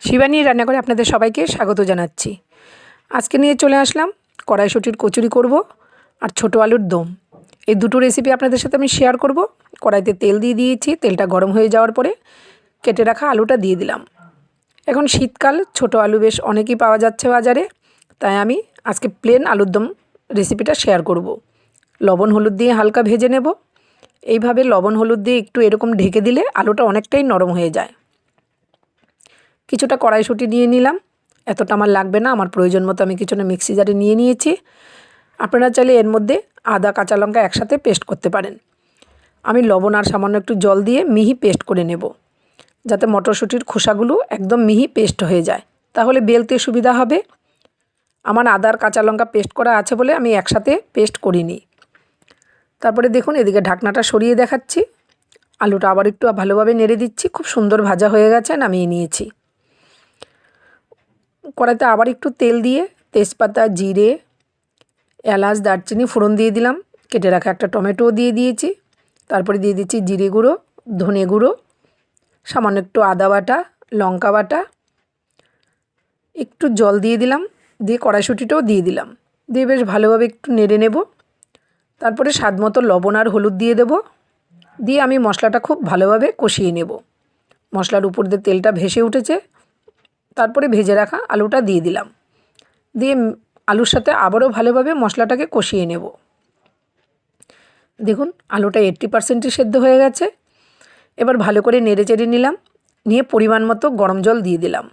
শিবানী রান্নাঘরে আপনাদের সবাইকে স্বাগত জানাচ্ছি। আজকে নিয়ে চলে আসলাম কড়াইশুঁটির কচুরি করব আর ছোট আলুর দম। এই দুটো রেসিপি আপনাদের সাথে আমি শেয়ার করব। কড়াইতে তেল দিয়ে দিয়েছি, তেলটা গরম হয়ে যাওয়ার পরে কেটে রাখা আলুটা দিয়ে দিলাম। এখন শীতকাল, ছোট আলু বেশ অনেকই পাওয়া যাচ্ছে বাজারে, তাই আমি আজকে প্লেন আলুর দম রেসিপিটা শেয়ার করব। লবণ হলুদ দিয়ে হালকা ভেজে নেব। এইভাবে লবণ হলুদ দিয়ে একটু এরকম ঢেকে দিলে আলুটা অনেকটাই নরম হয়ে যায়। কিছুটা কড়াইশুঁটি নিয়ে নিলাম, এতটা আমার লাগবে না, আমার প্রয়োজন মতো আমি কিছুটা মিক্সি জারে নিয়ে নিয়েছি। আপনারা চাইলে এর মধ্যে আদা কাঁচা লঙ্কা একসাথে পেস্ট করতে পারেন। আমি লবণ আর সামান্য একটু জল দিয়ে মিহি পেস্ট করে নেব, যাতে মটরশুঁটির খোসাগুলো একদম মিহি পেস্ট হয়ে যায়, তাহলে বেলতে সুবিধা হবে। আমার আদার কাঁচা লঙ্কা পেস্ট করা আছে বলে আমি একসাথে পেস্ট করিনি। তারপরে দেখুন এদিকে ঢাকনাটা সরিয়ে দেখাচ্ছি, আলুটা আবার একটু ভালোভাবে নেড়ে দিচ্ছি। খুব সুন্দর ভাজা হয়ে গেছে, নামিয়ে নিয়েছি। কড়াইতে আবার একটু তেল দিয়ে তেজপাতা, জিরে, এলাচ, দারচিনি ফোড়ন দিয়ে দিলাম। কেটে রাখা একটা টমেটোও দিয়ে দিয়েছি। তারপরে দিয়ে দিচ্ছি জিরে গুঁড়ো, ধনে গুঁড়ো, সামান্য একটু আদা বাটা, লঙ্কা বাটা, একটু জল দিয়ে দিলাম। দিয়ে কড়াইশুঁটিটাও দিয়ে দিলাম, দিয়ে বেশ ভালোভাবে একটু নেড়ে নেব। তারপরে স্বাদ মতো লবণ আর হলুদ দিয়ে দেব। দিয়ে আমি মশলাটা খুব ভালোভাবে কষিয়ে নেব। মশলার উপর দিয়ে তেলটা ভেসে উঠেছে, তারপরে ভেজে রাখা আলুটা দিয়ে দিলাম। দিয়ে আলুর সাথে আবারও ভালোভাবে মশলাটাকে কষিয়ে নেব। দেখুন আলুটা 80% সেদ্ধ হয়ে গেছে। এবার ভালো করে নেড়ে চেড়ে নিলাম, নিয়ে পরিমাণ মতো গরম জল দিয়ে দিলাম।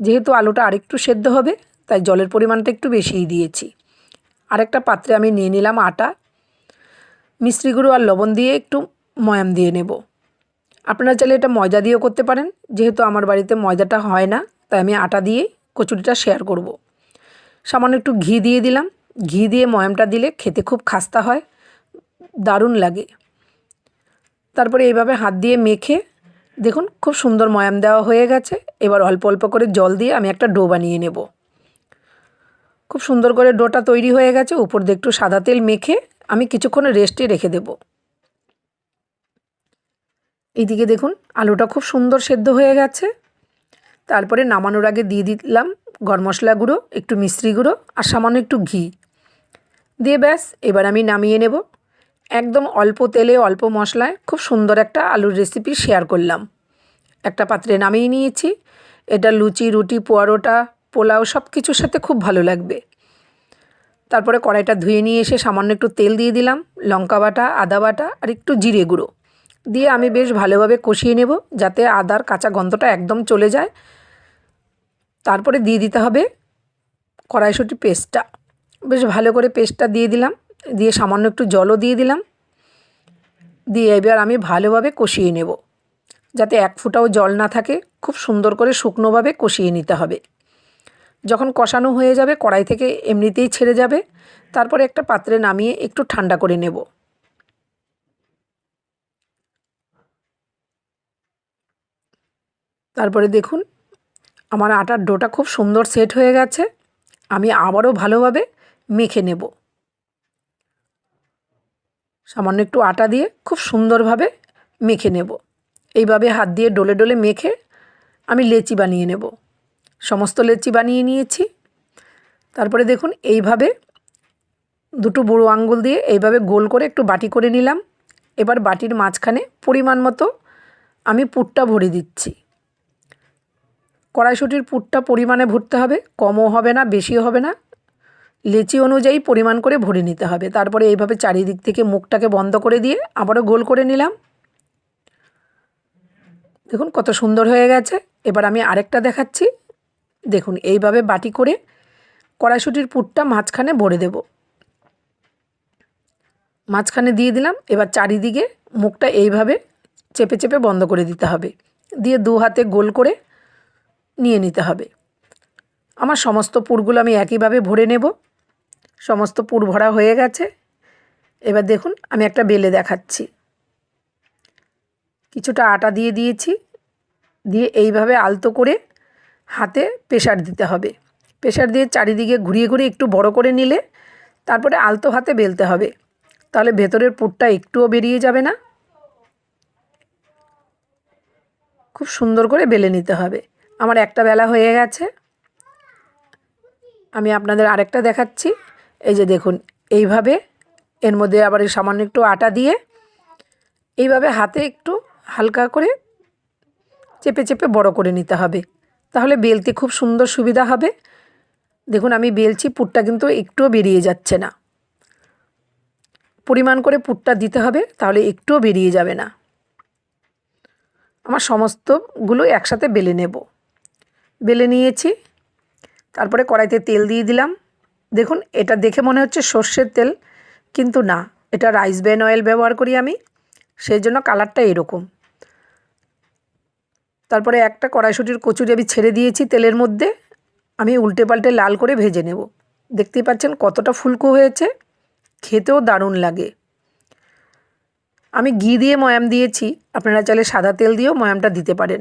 যেহেতু আলুটা আরেকটু সেদ্ধ হবে, তাই জলের পরিমাণটা একটু বেশিই দিয়েছি। আরেকটা পাত্রে আমি নিয়ে নিলাম আটা, মিশ্রি গুঁড়ো আর লবণ দিয়ে একটু ময়াম দিয়ে নেব। আপনারা চাইলে এটা ময়দা দিয়েও করতে পারেন, যেহেতু আমার বাড়িতে ময়দাটা হয় না, তাই আমি আটা দিয়েই কচুরিটা শেয়ার করব। সামান্য একটু ঘি দিয়ে দিলাম। ঘি দিয়ে ময়ামটা দিলে খেতে খুব খাস্তা হয়, দারুণ লাগে। তারপরে এইভাবে হাত দিয়ে মেখে দেখুন খুব সুন্দর ময়াম দেওয়া হয়ে গেছে। এবার অল্প অল্প করে জল দিয়ে আমি একটা ডো বানিয়ে নেব। খুব সুন্দর করে ডোটা তৈরি হয়ে গেছে। উপর দিয়ে একটু সাদা তেল মেখে আমি কিছুক্ষণ রেস্টে রেখে দেব। এইদিকে দেখুন আলুটা খুব সুন্দর সেদ্ধ হয়ে গেছে। তারপরে নামানোর আগে দিয়ে দিলাম গরম মশলা গুঁড়ো, একটু মিশ্রি গুঁড়ো আর সামান্য একটু ঘি দিয়ে ব্যাস এবার আমি নামিয়ে নেব। একদম অল্প তেলে অল্প মশলায় খুব সুন্দর একটা আলুর রেসিপি শেয়ার করলাম। একটা পাত্রে নামিয়ে নিয়েছি। এটা লুচি, রুটি, পরোটা, পোলাও সব কিছুর সাথে খুব ভালো লাগবে। তারপরে কড়াইটা ধুয়ে নিয়ে এসে সামান্য একটু তেল দিয়ে দিলাম, লঙ্কা বাটা, আদা বাটা আর একটু জিরে গুঁড়ো দিয়ে আমি বেশ ভালোভাবে কষিয়ে নেব, যাতে আদার কাঁচা গন্ধটা একদম চলে যায়। তারপরে দিয়ে দিতে হবে কড়াইশুঁটি পেস্টটা। বেশ ভালো করে পেস্টটা দিয়ে দিলাম, দিয়ে সামান্য একটু জলও দিয়ে দিলাম। দিয়ে এবার আমি ভালোভাবে কষিয়ে নেব, যাতে এক ফোঁটাও জল না থাকে। খুব সুন্দর করে শুকনোভাবে কষিয়ে নিতে হবে। যখন কষানো হয়ে যাবে কড়াই থেকে এমনিতেই ছেড়ে যাবে। তারপরে একটা পাত্রে নামিয়ে একটু ঠান্ডা করে নেব। তারপরে দেখুন আমার আটার ডোটা খুব সুন্দর সেট হয়ে গেছে। আমি আবারও ভালোভাবে মেখে নেব। সামান্য একটু আটা দিয়ে খুব সুন্দরভাবে মেখে নেব। এইভাবে হাত দিয়ে ডলে ডলে মেখে আমি লেচি বানিয়ে নেব। সমস্ত লেচি বানিয়ে নিয়েছি। তারপরে দেখুন এইভাবে দুটো বুড়ো আঙ্গুল দিয়ে এইভাবে গোল করে একটু বাটি করে নিলাম। এবার বাটির মাঝখানে পরিমাণ মতো আমি পুরটা ভরে দিচ্ছি। কড়াইশুঁটির পুরটা পরিমাণে ভরতে হবে, কমও হবে না বেশিও হবে না, লেচি অনুযায়ী পরিমাণ করে ভরে নিতে হবে। তারপরে এইভাবে চারিদিক থেকে মুখটাকে বন্ধ করে দিয়ে আবারও গোল করে নিলাম। দেখুন কত সুন্দর হয়ে গেছে। এবার আমি আরেকটা দেখাচ্ছি। দেখুন এইভাবে বাটি করে কড়াইশুঁটির পুরটা মাঝখানে ভরে দেব। মাঝখানে দিয়ে দিলাম। এবার চারিদিকে মুখটা এইভাবে চেপে চেপে বন্ধ করে দিতে হবে, দিয়ে দু হাতে গোল করে নিয়ে নিতে হবে। আমার সমস্ত পুরগুলো আমি একইভাবে ভরে নেব। সমস্ত পুর ভরা হয়ে গেছে। এবার দেখুন আমি একটা বেলে দেখাচ্ছি। কিছুটা আটা দিয়ে দিয়েছি, দিয়ে এইভাবে আলতো করে হাতে প্রেসার দিতে হবে। প্রেসার দিয়ে চারিদিকে ঘুরিয়ে ঘুরিয়ে একটু বড় করে নিলে তারপরে আলতো হাতে বেলতে হবে, তাহলে ভেতরের পুরটা একটুও বেরিয়ে যাবে না। খুব সুন্দর করে বেলে নিতে হবে। আমার একটা বেলা হয়ে গেছে, আমি আপনাদের আরেকটা দেখাচ্ছি। এই যে দেখুন, এইভাবে এর মধ্যে আবার সামান্য একটু আটা দিয়ে এইভাবে হাতে একটু হালকা করে চেপে চেপে বড় করে নিতে হবে, তাহলে বেলতে খুব সুন্দর সুবিধা হবে। দেখুন আমি বেলছি, পুরটা কিন্তু একটুও বেরিয়ে যাচ্ছে না। পরিমাণ করে পুরটা দিতে হবে, তাহলে একটুও বেরিয়ে যাবে না। আমার সমস্তগুলো একসাথে বেলে নেব। বেলে নিয়েছি, তারপরে কড়াইতে তেল দিয়ে দিলাম। দেখুন এটা দেখে মনে হচ্ছে সর্ষের তেল, কিন্তু না, এটা রাইস ব্রেন অয়েল ব্যবহার করি আমি, সেই জন্য কালারটা এরকম। তারপরে একটা কড়াইশুঁটির কচুরি আমি ছেড়ে দিয়েছি তেলের মধ্যে, আমি উল্টে পাল্টে লাল করে ভেজে নেব। দেখতেই পাচ্ছেন কতটা ফুলকো হয়েছে, খেতেও দারুণ লাগে। আমি ঘি দিয়ে ময়াম দিয়েছি, আপনারা চাইলে সাদা তেল দিয়েও ময়ামটা দিতে পারেন।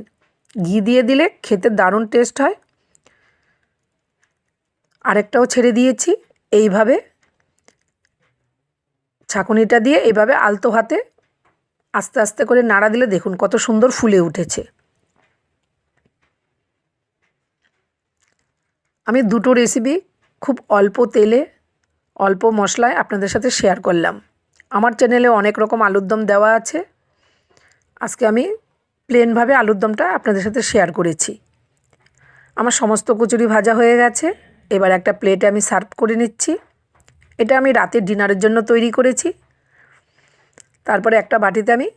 ঘি দিয়ে দিলে খেতে দারুণ টেস্ট হয়। আরেকটাও ছেড়ে দিয়েছি। এইভাবে ছাঁকুনিটা দিয়ে এইভাবে আলতো হাতে আস্তে আস্তে করে নাড়া দিলে দেখুন কত সুন্দর ফুলে উঠেছে। আমি দুটো রেসিপি খুব অল্প তেলে অল্প মশলায় আপনাদের সাথে শেয়ার করলাম। আমার চ্যানেলে অনেক রকম আলুর দম দেওয়া আছে, আজকে আমি প্লেনভাবে আলুর দমটা আপনাদের সাথে শেয়ার করেছি। আমার সমস্ত কচুরি ভাজা হয়ে গেছে, এবার একটা প্লেটে আমি সার্ভ করে নিচ্ছি। এটা আমি রাতের ডিনারের জন্য তৈরি করেছি। তারপরে একটা বাটিতে আমি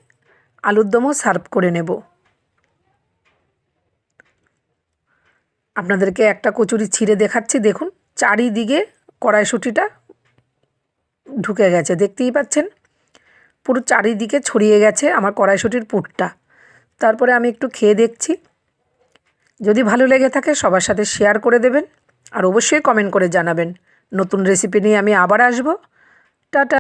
আলুর দমও সার্ভ করে নেব। আপনাদেরকে একটা কচুরি ছিঁড়ে দেখাচ্ছি, দেখুন চারিদিকে কড়াইশুঁটিটা ঢুকে গেছে, দেখতেই পাচ্ছেন পুরো চারিদিকে ছড়িয়ে গেছে আমার কড়াইশুঁটির পুরটা। তারপরে আমি একটু খেয়ে দেখছি, যদি ভালো লেগে থাকে সবার সাথে শেয়ার করে দেবেন, আর অবশ্যই কমেন্ট করে জানাবেন। নতুন রেসিপি নিয়ে আমি আবার আসবো। টাটা।